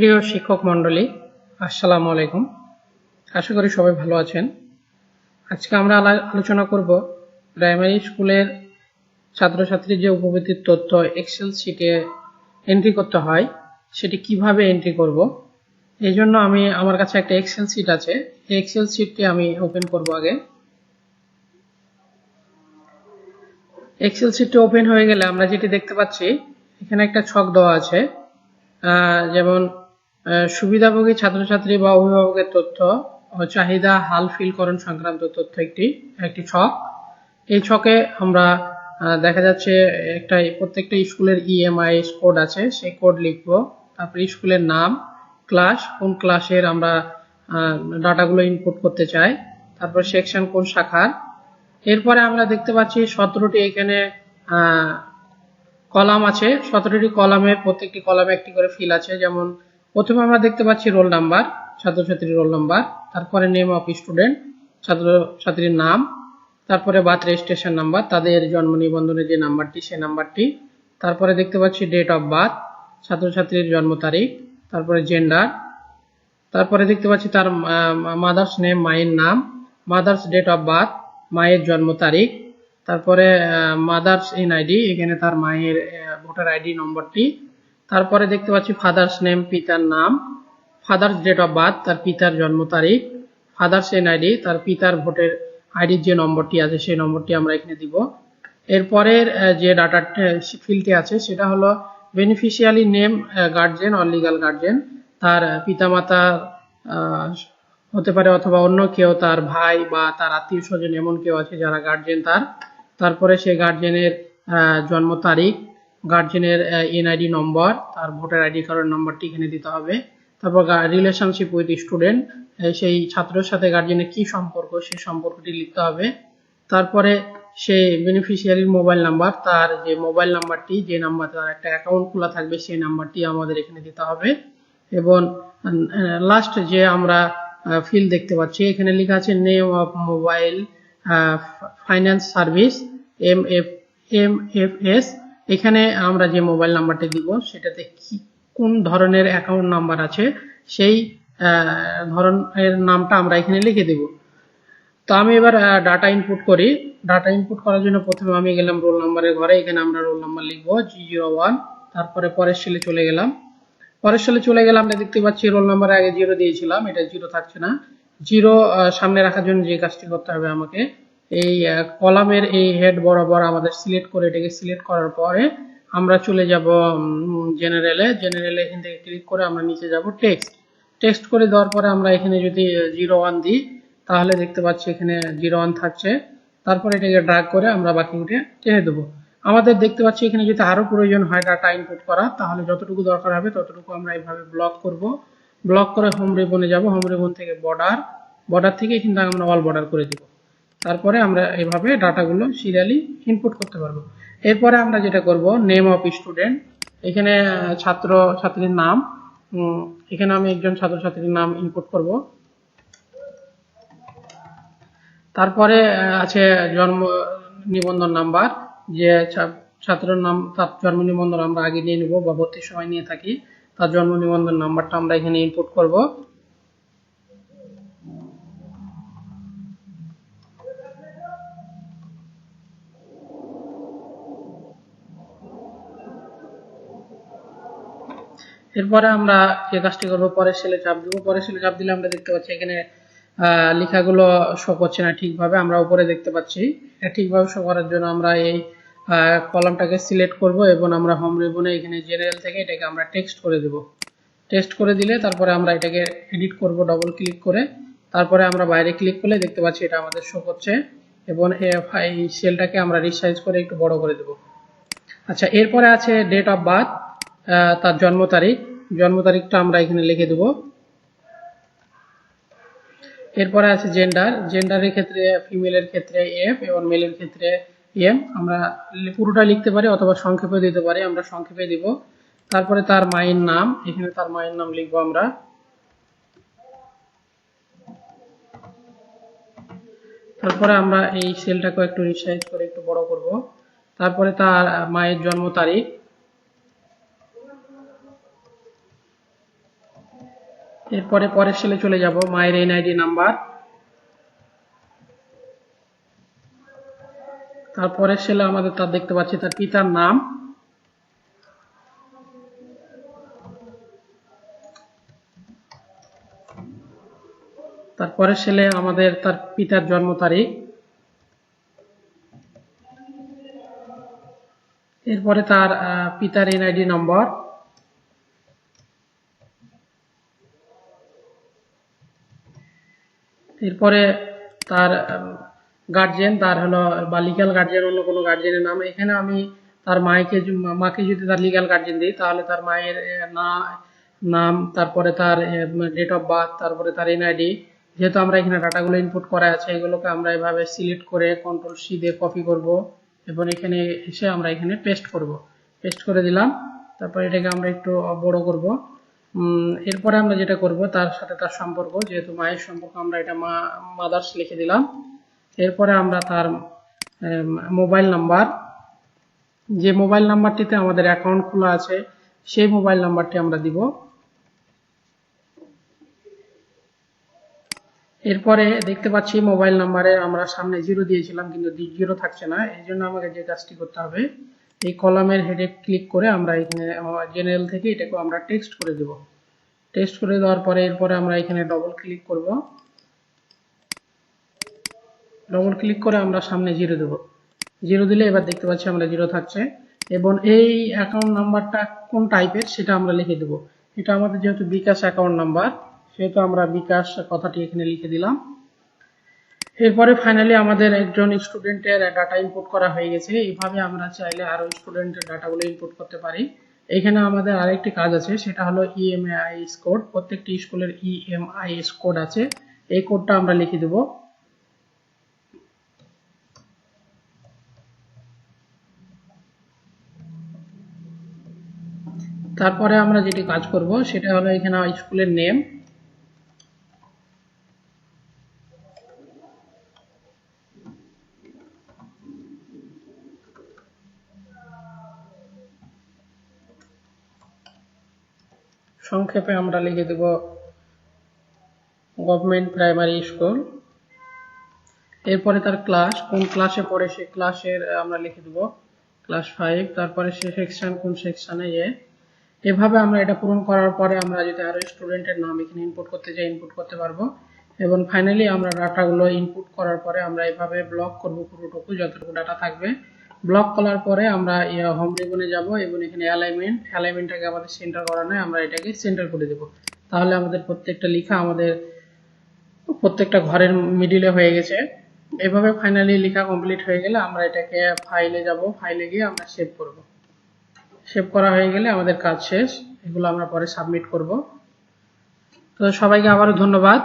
প্রিয় শিক্ষক মণ্ডলী, আসসালামু আলাইকুম। আশা করি সবাই ভালো আছেন। আজকে আমরা আলোচনা করব প্রাইমারি স্কুলের ছাত্রছাত্রীর যে উপবৃত্তির তথ্য এক্সেল শিটে এন্ট্রি করতে হয় সেটি কিভাবে এন্ট্রি করব। এই জন্য আমার কাছে একটা এক্সেল শিট আছে। এই এক্সেল শিটটি আমি ওপেন করব। আগে এক্সেল শিটটি ওপেন হয়ে গেলে আমরা যেটি দেখতে পাচ্ছি, এখানে একটা ছক দেওয়া আছে, যেমন সুবিধাভোগী ছাত্রছাত্রী বা অভিভাবকের তথ্য, চাহিদা, হাল ফিলকরণ সংক্রান্ত তথ্য একটি ছক। এই ছকে আমরা দেখা যাচ্ছে প্রত্যেকটা স্কুলের ইএমআইএস কোড আছে, সেই কোড লিখবো। তারপরে স্কুলের নাম, ক্লাস, কোন ক্লাসের আমরা ডাটাগুলো ইনপুট করতে চাই, তারপর সেকশন কোন শাখার। এরপরে আমরা দেখতে পাচ্ছি 17টি এখানে কলাম আছে। 17টি কলামের প্রত্যেকটি কলামে একটি করে ফিল আছে। যেমন প্রথমে আমরা দেখতে পাচ্ছি রোল নাম্বার, ছাত্রছাত্রীর রোল নাম্বার, তারপরে নেম অফ স্টুডেন্ট, ছাত্রছাত্রীর নাম, তারপরে বার্থ রেজিস্ট্রেশন নাম্বার, তাদের জন্ম নিবন্ধনের যে নাম্বারটি সেই নাম্বারটি, তারপরে দেখতে পাচ্ছি ডেট অফ বার্থ, ছাত্রছাত্রীর জন্ম তারিখ, তারপরে জেন্ডার, তারপরে দেখতে পাচ্ছি তার মাদার্স নেম, মায়ের নাম, মাদার্স ডেট অফ বার্থ, মায়ের জন্ম তারিখ, তারপরে মাদার্স এনআইডি, এখানে তার মায়ের ভোটার আইডি নম্বরটি, তারপরে দেখতে পাচ্ছি ফাদার্স নেম, পিতার নাম, ফাদার্স ডেট অফ বার্থ, তার পিতার জন্ম তারিখ, ফাদার্স এনআইডি, তার পিতার ভোটার আইডির যে নম্বরটি আছে সেই নম্বরটি আমরা এখানে দিব। এরপরের যে ডাটা ফিল্ডটি আছে সেটা হলো beneficiary name, guardian or legal guardian, তার পিতামাতা হতে পারে অথবা অন্য কেউ, তার ভাই বা তার আত্মীয় স্বজন এমন কেউ আছে যারা গার্জেন তার। তারপরে সেই গার্জেনের জন্ম তারিখ, গার্জেনের এনআইডি নম্বর, তার ভোটার আইডি কার্ডের নম্বরটি এখানে দিতে হবে। তারপর রিলেশনশিপ উইথ স্টুডেন্ট, সেই ছাত্রের সাথে গার্জেনের কি সম্পর্ক সেই সম্পর্কটি লিখতে হবে। তারপরে সেই বেনিফিশিয়ারির মোবাইল নাম্বার, তার যে মোবাইল নাম্বারটি, যে নাম্বার তার একটা অ্যাকাউন্ট খোলা থাকবে সেই নাম্বারটি আমাদের এখানে দিতে হবে। এবং লাস্ট যে আমরা ফিল্ড দেখতে পাচ্ছি, এখানে লেখা আছে name of mobile finance service, MFS। এখানে আমরা যে মোবাইল নাম্বারটি দিব সেটাতে কোন ধরনের অ্যাকাউন্ট নাম্বার আছে সেই ধরনের নামটা আমরা এখানে লিখে দেব। তো আমি এবার ডাটা ইনপুট করি। ডাটা ইনপুট করার জন্য প্রথমে আমি গেলাম রোল নাম্বারের ঘরে। এখানে আমরা রোল নাম্বার লিখবো G01। তারপরে পরের সেলে চলে গেলাম। আমরা দেখতে পাচ্ছি রোল নাম্বারে আগে 0 দিয়েছিলাম, এটা 0 থাকছে না। 0 সামনে রাখার জন্য যে কাজটি করতে হবে, আমাকে এই কলামের এই হেড বরাবর আমাদের সিলেক্ট করে, এটাকে সিলেক্ট করার পরে আমরা চলে যাব জেনারেলে। এখান থেকে ক্লিক করে আমরা নিচে যাব টেক্সট করে দেওয়ার পরে আমরা এখানে যদি 01 দিই তাহলে দেখতে পাচ্ছি এখানে 01 থাকছে। তারপরে এটাকে ড্র্যাগ করে আমরা বাকিটা টেনে দেবো। আমাদের দেখতে পাচ্ছি এখানে যদি আরো প্রয়োজন হয় ডাটা ইনপুট করা, তাহলে যতটুকু দরকার হবে ততটুকু আমরা এইভাবে ব্লক করব। ব্লক করে হোম রিবনে যাব। হোম রিবন থেকে বর্ডার থেকে কিন্তু আমরা অল বর্ডার করে দিব। তারপরে আমরা এইভাবে ডাটাগুলো সিরিয়ালি ইনপুট করতে পারবো। এরপরে আমরা যেটা করব, নেম অফ স্টুডেন্ট, এখানে ছাত্র ছাত্রীর নাম, এখানে আমি একজন ছাত্রছাত্রীর নাম ইনপুট করব। তারপরে আছে জন্ম নিবন্ধন নাম্বার, যে ছাত্রের নাম, তার জন্ম নিবন্ধন আমরা আগে নিয়ে নেব বা ভর্তির সময় নিয়ে থাকি, তার জন্ম নিবন্ধন নাম্বারটা আমরা এখানে ইনপুট করব। এরপরে আমরা যে কাজটি করবো, পরের সেলে চাপ দিব। পরের সেলে চাপ দিলে আমরা দেখতে পাচ্ছি এখানে লেখাগুলো শো করছে না ঠিকভাবে। আমরা উপরে দেখতে পাচ্ছি এটা ঠিকভাবে শো করার জন্য আমরা এই কলামটাকে সিলেক্ট করব এবং আমরা হোম রিবনে এখানে জেনারেল থেকে এটাকে আমরা টেক্সট করে দেব। টেক্সট করে দিলে তারপরে আমরা এটাকে এডিট করব ডবল ক্লিক করে। তারপরে আমরা বাইরে ক্লিক করলে দেখতে পাচ্ছি এটা আমাদের শো করছে এবং এই সেলটাকে আমরা রিসাইজ করে একটু বড় করে দেব। আচ্ছা, এরপরে আছে ডেট অফ বার্থ, তার জন্ম তারিখটা আমরা এখানে লিখে দেব। এরপরে আছে জেন্ডারের ক্ষেত্রে ফিমেলের ক্ষেত্রে F এবং মেলের ক্ষেত্রে M। আমরা পুরোটা লিখতে পারি অথবা সংক্ষেপে দিতে পারি, আমরা সংক্ষেপে দিব। তারপরে তার মায়ের নাম, এখানে তার মায়ের নাম লিখবো আমরা। তারপরে আমরা এই সেলটাকে একটু রিসাইজ করে একটু বড় করব। তারপরে তার মায়ের জন্ম তারিখ, এরপরে পরের সেলে চলে যাব, মায়ের এনআইডি নাম্বার। তারপরে সেলে আমাদের তার দেখতে পাচ্ছি তার পিতার নাম, তারপরে সেলে আমাদের তার পিতার জন্ম তারিখ, এরপরে তার পিতার এনআইডি নম্বর, এরপরে তার গার্জিয়ান, তার হলো বা লিগ্যাল গার্জিয়ান অন্য কোনো গার্জিয়ানের নাম। এখানে আমি তার মাকে যদি তার লিগ্যাল গার্জিয়ান দিই তাহলে তার মায়ের নাম, তারপরে তার ডেট অফ বার্থ, তারপরে তার এনআইডি। যেহেতু আমরা এখানে ডাটাগুলো ইনপুট করা আছে, এগুলোকে আমরা এভাবে সিলেক্ট করে কন্ট্রোল-C দিয়ে কপি করব এবং এখানে এসে আমরা এখানে পেস্ট করব। পেস্ট করে দিলাম। তারপর এটাকে আমরা একটু বড় করব। এরপরে আমরা যেটা করব তার সাথে তার সম্পর্ক, যেহেতু মায়ের সম্পর্ক আমরা এটা মাদার্স লিখে দিলাম। এরপরে আমরা তার মোবাইল নাম্বার, যে মোবাইল নাম্বারটিতে আমাদের অ্যাকাউন্ট খোলা আছে সেই মোবাইল নাম্বারটি আমরা দিব। এরপরে দেখতে পাচ্ছি মোবাইল নাম্বারে আমরা সামনে 0 দিয়েছিলাম কিন্তু 0 থাকছে না। এই জন্য আমাকে যে কাজটি করতে হবে, এই কলামের হেডে ক্লিক করে আমরা এখানে জেনারেল থেকে এটাকে আমরা টেক্সট করে দেব। টেক্সট করে দেওয়ার পরে এরপরে আমরা এখানে ডবল ক্লিক করব। ডবল ক্লিক করে আমরা সামনে 0 দেব। 0 দিলে এবার দেখতে পাচ্ছি আমরা 0 থাকছে এবং এই অ্যাকাউন্ট নাম্বারটা কোন টাইপের সেটা আমরা লিখে দেব। এটা আমাদের যেহেতু বিকাশ অ্যাকাউন্ট নাম্বার, সেহেতু আমরা বিকাশ কথাটি এখানে লিখে দিলাম। এরপরে ফাইনালি আমাদের একজন স্টুডেন্টের ডাটা ইনপুট করা হয়ে গেছে। এইভাবে আমরা চাইলে আরো স্টুডেন্টের ডাটাগুলো ইনপুট করতে পারি। এখানে আমাদের আরেকটি কাজ আছে, সেটা হলো ইএমআইএস কোড। প্রত্যেকটি স্কুলের ইএমআইএস কোড আছে, এই কোডটা আমরা লিখে দেব। তারপরে আমরা যেটি কাজ করব সেটা হলো এখানে স্কুলের নেম, সংক্ষেপে আমরা লিখে দেব গভর্নমেন্ট প্রাইমারি স্কুল। এরপরে তার ক্লাস, কোন ক্লাসে পড়ে সেই ক্লাসের আমরা লিখে দেব ক্লাস 5। তারপরে সে সেকশন, কোন সেকশনে এভাবে আমরা এটা পূরণ করার পরে আমরা যদি আরো স্টুডেন্টের নাম এখানে ইনপুট করতে চাই ইনপুট করতে পারবো। এবং ফাইনালি আমরা ডাটাগুলো ইনপুট করার পরে আমরা এভাবে ব্লক করব পুরোটুকু যতটুকু ডাটা থাকবে। ব্লক করার পরে আমরা হোম রিবনে যাব এবং এখানে অ্যালাইনমেন্টটাকে আমাদের সেন্টার করা নয়, আমরা এটাকে সেন্টার করে দেব। তাহলে আমাদের প্রত্যেকটা লেখা আমাদের প্রত্যেকটা ঘরের মিডিলে হয়ে গেছে। এভাবে ফাইনালি লেখা কমপ্লিট হয়ে গেলে আমরা এটাকে ফাইলে যাব, ফাইলে গিয়ে আমরা সেভ করব। সেভ করা হয়ে গেলে আমাদের কাজ শেষ। এগুলো আমরা পরে সাবমিট করব। তো সবাইকে আবারও ধন্যবাদ।